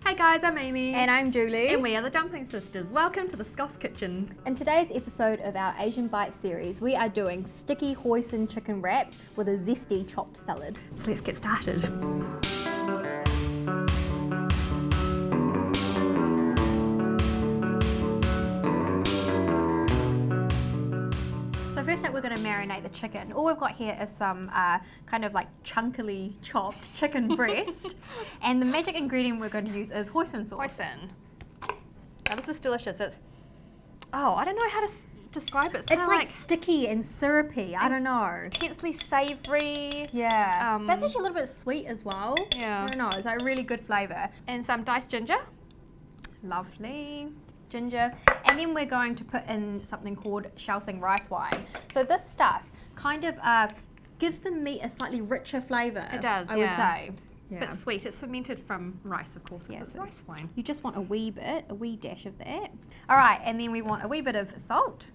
Hi guys, I'm Amy. And I'm Julie. And we are the Dumpling Sisters. Welcome to the Scoff Kitchen. In today's episode of our Asian Bite series, we are doing sticky hoisin chicken wraps with a zesty chopped salad. So let's get started. So first up, we're going to marinate the chicken. All we've got here is some kind of like chunkily chopped chicken breast. And the magic ingredient we're going to use is hoisin sauce. Hoisin. Now this is delicious. It's, I don't know how to describe it. It's like sticky and syrupy. I don't know. Intensely savoury. Yeah. That's actually a little bit sweet as well. Yeah. I don't know. It's like a really good flavour. And some diced ginger. Lovely. Ginger, and then we're going to put in something called Shaoxing rice wine. So this stuff kind of gives the meat a slightly richer flavour. It does, I would say. Yeah. But sweet. It's fermented from rice, of course. Yeah, it's so rice wine. You just want a wee dash of that. All right, and then we want a wee bit of salt.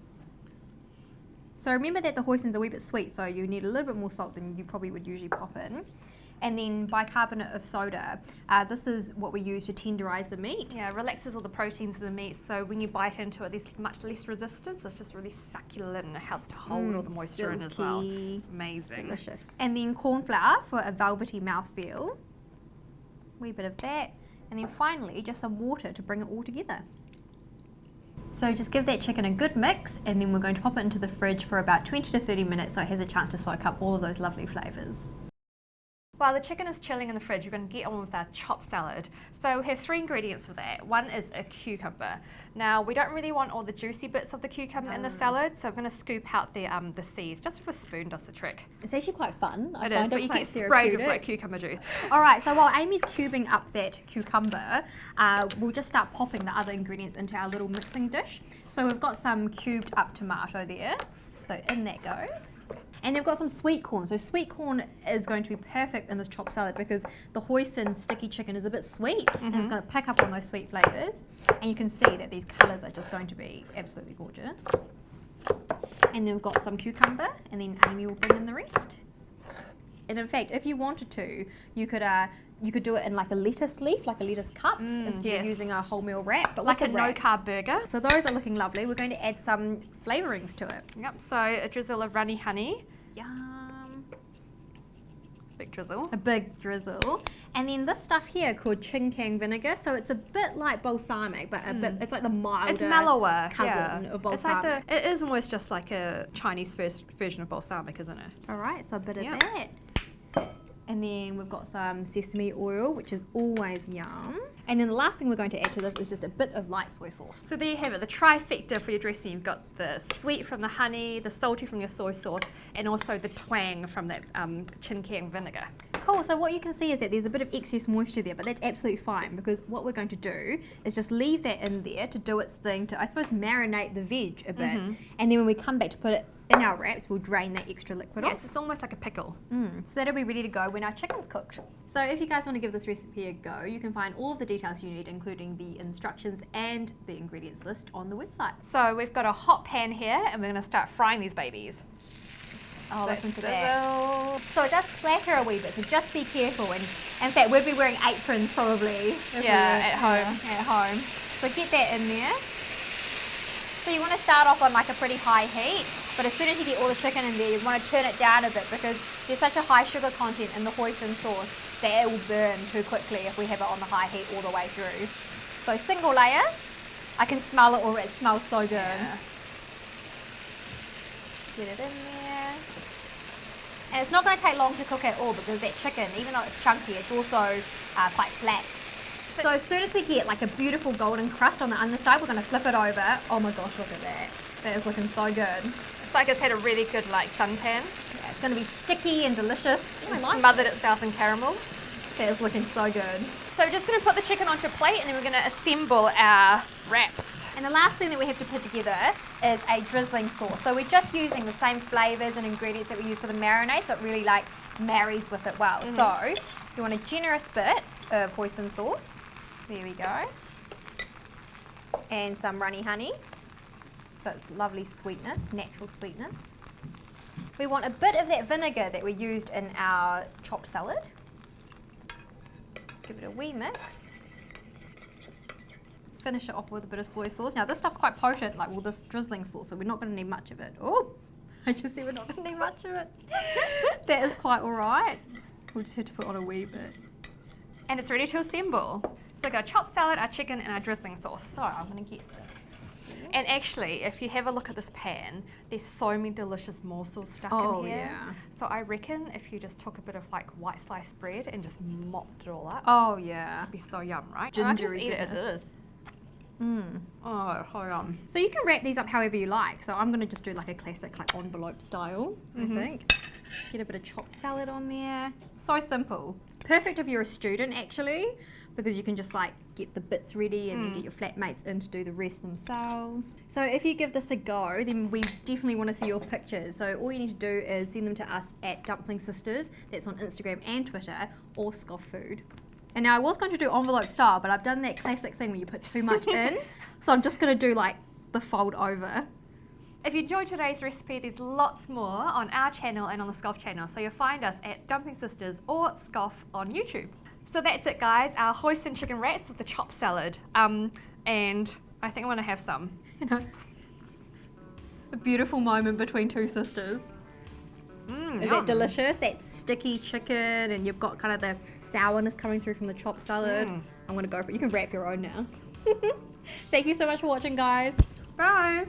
So remember that the hoisin's a wee bit sweet, so you need a little bit more salt than you probably would usually pop in. And then bicarbonate of soda. This is what we use to tenderize the meat. Yeah, it relaxes all the proteins of the meat, so when you bite into it, there's much less resistance. It's just really succulent and it helps to hold all the moisture in as well. Amazing. Delicious. And then cornflour for a velvety mouthfeel. Wee bit of that. And then finally, just some water to bring it all together. So just give that chicken a good mix, and then we're going to pop it into the fridge for about 20 to 30 minutes so it has a chance to soak up all of those lovely flavours. While the chicken is chilling in the fridge, we're going to get on with our chopped salad. So we have three ingredients for that. One is a cucumber. Now, we don't really want all the juicy bits of the cucumber in the salad, so I'm going to scoop out the seeds. Just with a spoon does the trick. It's actually quite fun. It is, but you get sprayed with like cucumber juice. All right, so while Amy's cubing up that cucumber, we'll just start popping the other ingredients into our little mixing dish. So we've got some cubed up tomato there. So in that goes. And they've got some sweet corn. So sweet corn is going to be perfect in this chopped salad because the hoisin sticky chicken is a bit sweet and it's going to pick up on those sweet flavours. And you can see that these colours are just going to be absolutely gorgeous. And then we've got some cucumber, and then Amy will bring in the rest. And in fact, if you wanted to, you could do it in like a lettuce leaf, like a lettuce cup, instead of using a wholemeal wrap. But like a no-carb burger. So those are looking lovely. We're going to add some flavourings to it. Yep, so a drizzle of runny honey. Yum. Big drizzle. A big drizzle. And then this stuff here called Chinkiang Vinegar. So it's a bit like balsamic, but a bit, it's like the milder, it's mellower cousin of balsamic. It is almost just like a Chinese version of balsamic, isn't it? All right, so a bit of that. And then we've got some sesame oil, which is always yum. And then the last thing we're going to add to this is just a bit of light soy sauce. So there you have it, the trifecta for your dressing. You've got the sweet from the honey, the salty from your soy sauce, and also the twang from that Chinkiang vinegar. Cool, so what you can see is that there's a bit of excess moisture there, but that's absolutely fine because what we're going to do is just leave that in there to do its thing, to I suppose marinate the veg a bit. And then when we come back to put it in our wraps, we'll drain that extra liquid off. Yes, it's almost like a pickle. So that'll be ready to go when our chicken's cooked. So if you guys want to give this recipe a go, you can find all of the details you need, including the instructions and the ingredients list on the website. So we've got a hot pan here and we're going to start frying these babies. Oh, listen to that. So it does splatter a wee bit, so just be careful. And in fact, we'd be wearing aprons probably. At home. At home. So get that in there. So you want to start off on like a pretty high heat, but as soon as you get all the chicken in there, you want to turn it down a bit because there's such a high sugar content in the hoisin sauce that it will burn too quickly if we have it on the high heat all the way through. So single layer. I can smell it already. It smells so good. Yeah. Get it in there. And it's not going to take long to cook at all because that chicken, even though it's chunky, it's also quite flat. So as soon as we get like a beautiful golden crust on the underside, we're going to flip it over. Oh my gosh, look at that. That is looking so good. It's like it's had a really good like suntan. Yeah, it's going to be sticky and delicious. It's smothered itself in caramel. That is looking so good. So we're just going to put the chicken onto a plate and then we're going to assemble our wraps. And the last thing that we have to put together is a drizzling sauce. So we're just using the same flavours and ingredients that we use for the marinade, so it really like marries with it well. So you want a generous bit of hoisin sauce. There we go. And some runny honey. So it's lovely sweetness, natural sweetness. We want a bit of that vinegar that we used in our chopped salad. Give it a wee mix. finish it off with a bit of soy sauce. Now this stuff's quite potent, like this drizzling sauce, so we're not going to need much of it. Oh, I just said we're not going to need much of it. That is quite alright. We'll just have to put on a wee bit. And it's ready to assemble. So we've got our chopped salad, our chicken, and our drizzling sauce. So I'm going to get this. And actually, if you have a look at this pan, there's so many delicious morsels stuck in here. Yeah. So I reckon if you just took a bit of like white sliced bread and just mopped it all up, Oh yeah. it'd be so yum, right? Gingery I just eat it as goodness. it is. Oh, so yum. So you can wrap these up however you like. So I'm going to just do like a classic like envelope style, I think. Get a bit of chopped salad on there. So simple. Perfect if you're a student actually, because you can just like get the bits ready and then get your flatmates in to do the rest themselves. So if you give this a go, then we definitely want to see your pictures. So all you need to do is send them to us at Dumpling Sisters, that's on Instagram and Twitter, or Scoff Food. And now I was going to do envelope style, but I've done that classic thing where you put too much in. So I'm just going to do like the fold over. If you enjoyed today's recipe, there's lots more on our channel and on the Scoff channel. So you'll find us at Dumpling Sisters or Scoff on YouTube. So that's it, guys. Our hoisin chicken wraps with the chopped salad. And I think I'm going to have some. You know, a beautiful moment between two sisters. Is that delicious? That sticky chicken, and you've got kind of the sourness coming through from the chopped salad. I'm going to go for it. You can wrap your own now. Thank you so much for watching, guys. Bye.